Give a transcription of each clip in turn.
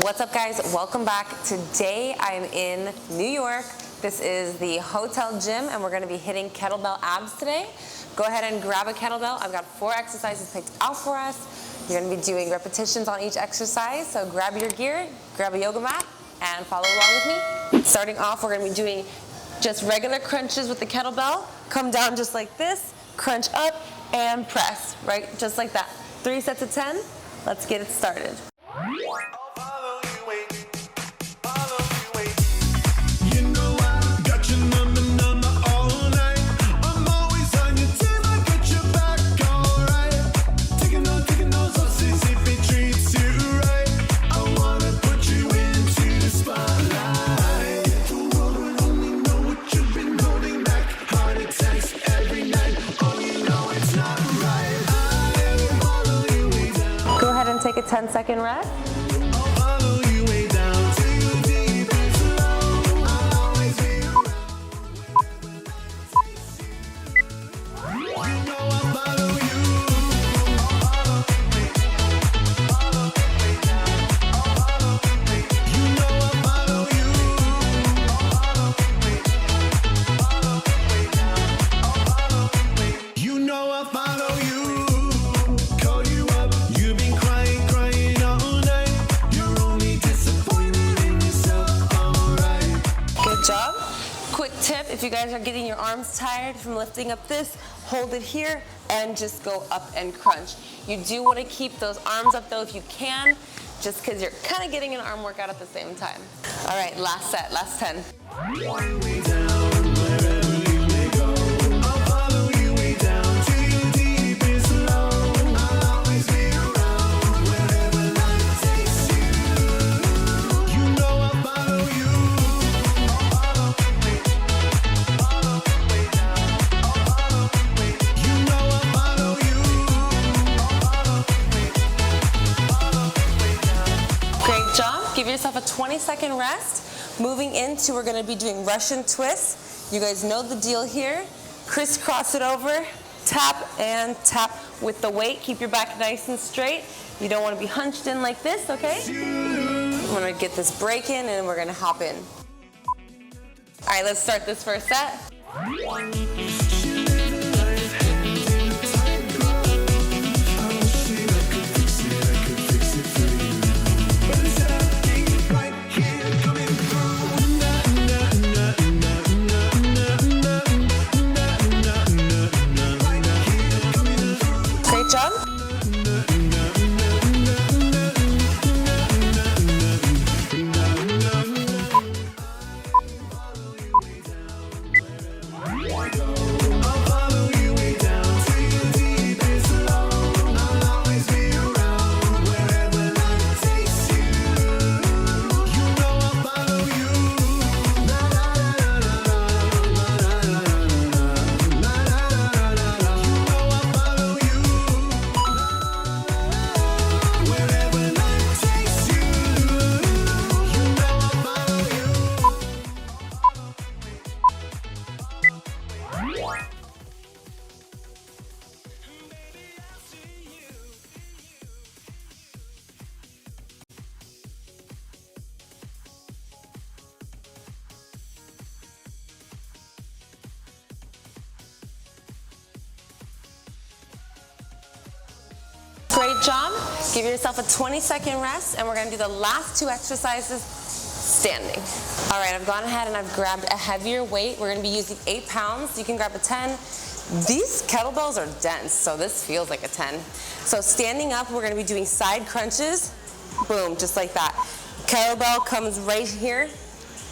What's up, guys? Welcome back. Today I am in New York. This is the hotel gym and we're going to be hitting kettlebell abs today. Go ahead and grab a kettlebell. I've got 4 exercises picked out for us. You're going to be doing repetitions on each exercise, so grab your gear, grab a yoga mat, and follow along with me. Starting off, we're going to be doing just regular crunches with the kettlebell. Come down just like this, crunch up, and press, right? Just like that. 3 sets of 10. Let's get it started. Take a 10-second rest. Quick tip, if you guys are getting your arms tired from lifting up this, hold it here and just go up and crunch. You do want to keep those arms up though if you can, just because you're kind of getting an arm workout at the same time. All right, last set, last 10. Give yourself a 20-second rest. Moving into, we're gonna be doing Russian twists. You guys know the deal here. Crisscross it over, tap and tap with the weight. Keep your back nice and straight. You don't wanna be hunched in like this, okay? I'm gonna get this break in and we're gonna hop in. All right, let's start this first set. Great job. Give yourself a 20-second rest and we're gonna do the last 2 exercises standing. All right, I've gone ahead and I've grabbed a heavier weight. We're gonna be using 8 pounds. You can grab a 10. These kettlebells are dense, so this feels like a 10. So standing up, we're gonna be doing side crunches. Boom, just like that. Kettlebell comes right here,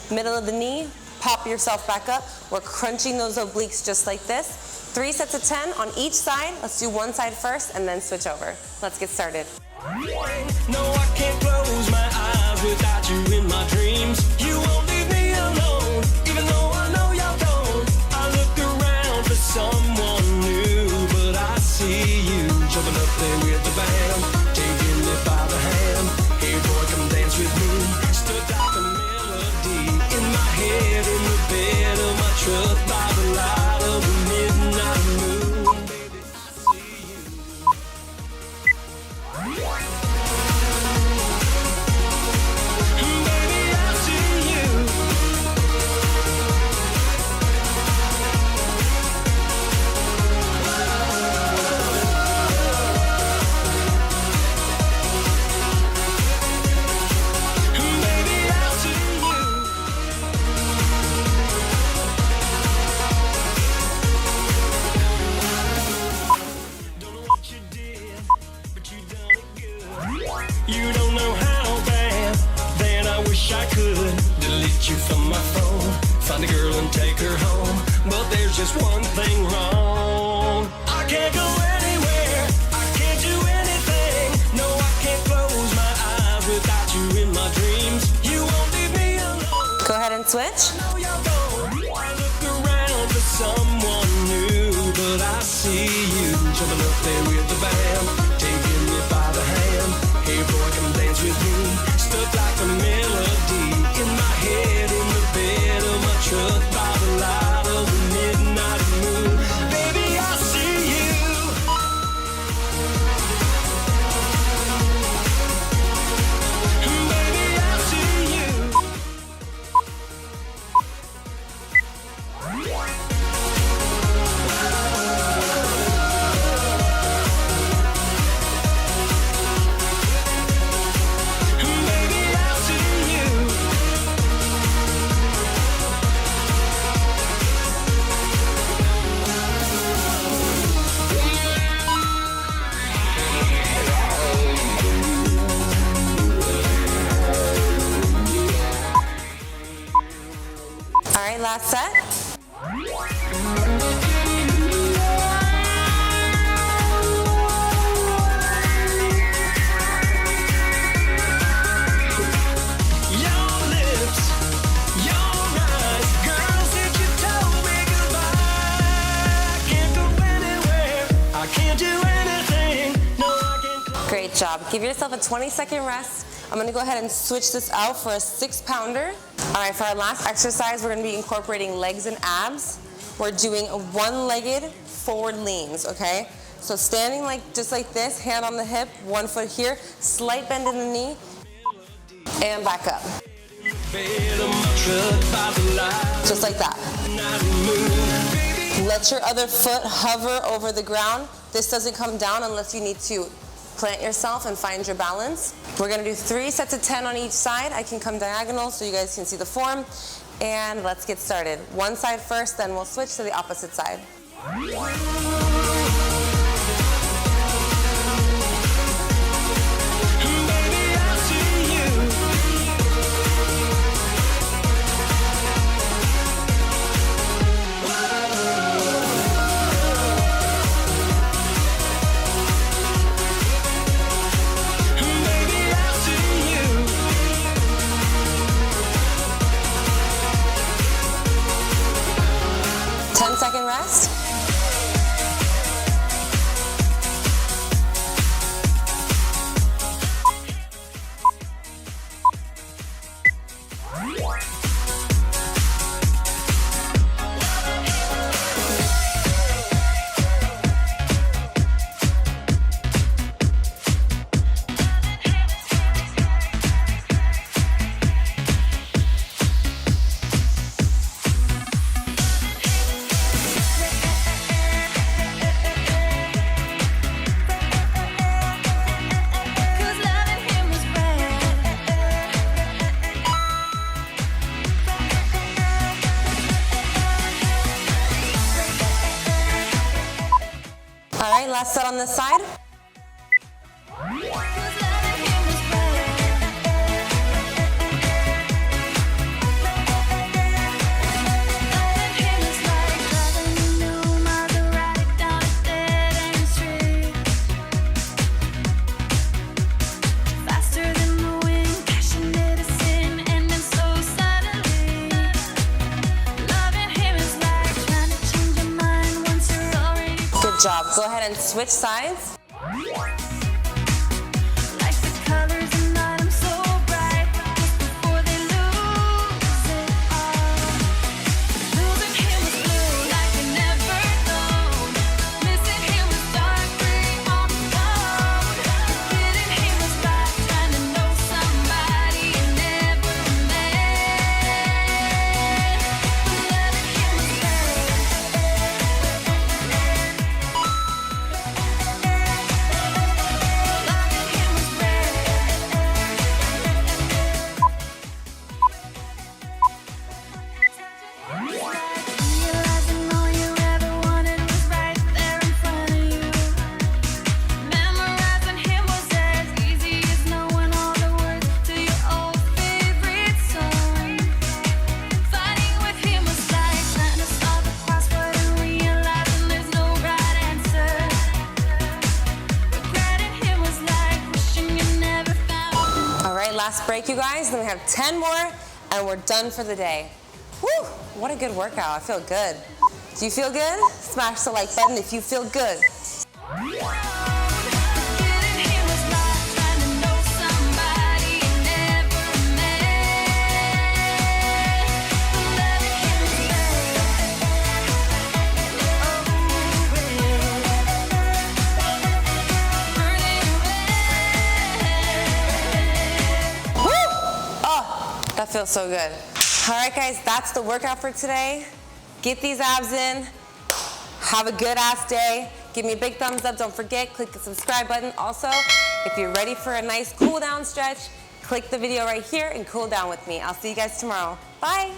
middle of the knee, pop yourself back up. We're crunching those obliques just like this. 3 sets of 10 on each side. Let's do one side first and then switch over. Let's get started. No, I can't close my eyes without you in my dreams. You won't leave me alone, even though I know you don't. I look around for someone new, but I see you jumping up there with the band, taking me by the hand. Hey boy, come dance with me. Stood like a melody in my head, in the bed of my truck by the light of the midnight moon. Baby, I see you. you from my phone. Find a girl and take her home. But there's just one thing wrong. I can't go anywhere. I can't do anything. No, I can't close my eyes without you in my dreams. You won't leave me alone. Go ahead and switch. No, you don't. I look around for someone new, but I see you jumping up there with the band, taking me by the hand. Hey boy, come dance with me. Stuck like a melody in my head, in the bed of my truck, by the light of the midnight moon. Baby, I see you. Baby, I see you. Baby, I see you. All right, last set. Your lips, your eyes, girl, since you told me goodbye, I can't go anywhere, I can't do anything, no, I can't. Great job. Give yourself a 20-second rest. I'm gonna go ahead and switch this out for a 6-pounder. All right, for our last exercise, we're gonna be incorporating legs and abs. We're doing one-legged forward leans, okay? So standing just like this, hand on the hip, 1 foot here, slight bend in the knee, and back up. Bed of my truck by the light Just like that. of the moon. Let your other foot hover over the ground. This doesn't come down unless you need to plant yourself and find your balance. We're gonna do 3 sets of 10 on each side. I can come diagonal so you guys can see the form. And let's get started. One side first, then we'll switch to the opposite side. Baby, I see you. 10-second rest. All right, last set on this side. Good job. Go ahead and switch sides. guys, then we have 10 more, and we're done for the day. Woo, what a good workout. I feel good. Do you feel good? Smash the like button if you feel good. That feels so good. All right, guys, that's the workout for today. Get these abs in. Have a good ass day. Give me a big thumbs up. Don't forget, click the subscribe button. Also, if you're ready for a nice cool down stretch, click the video right here and cool down with me. I'll see you guys tomorrow. Bye.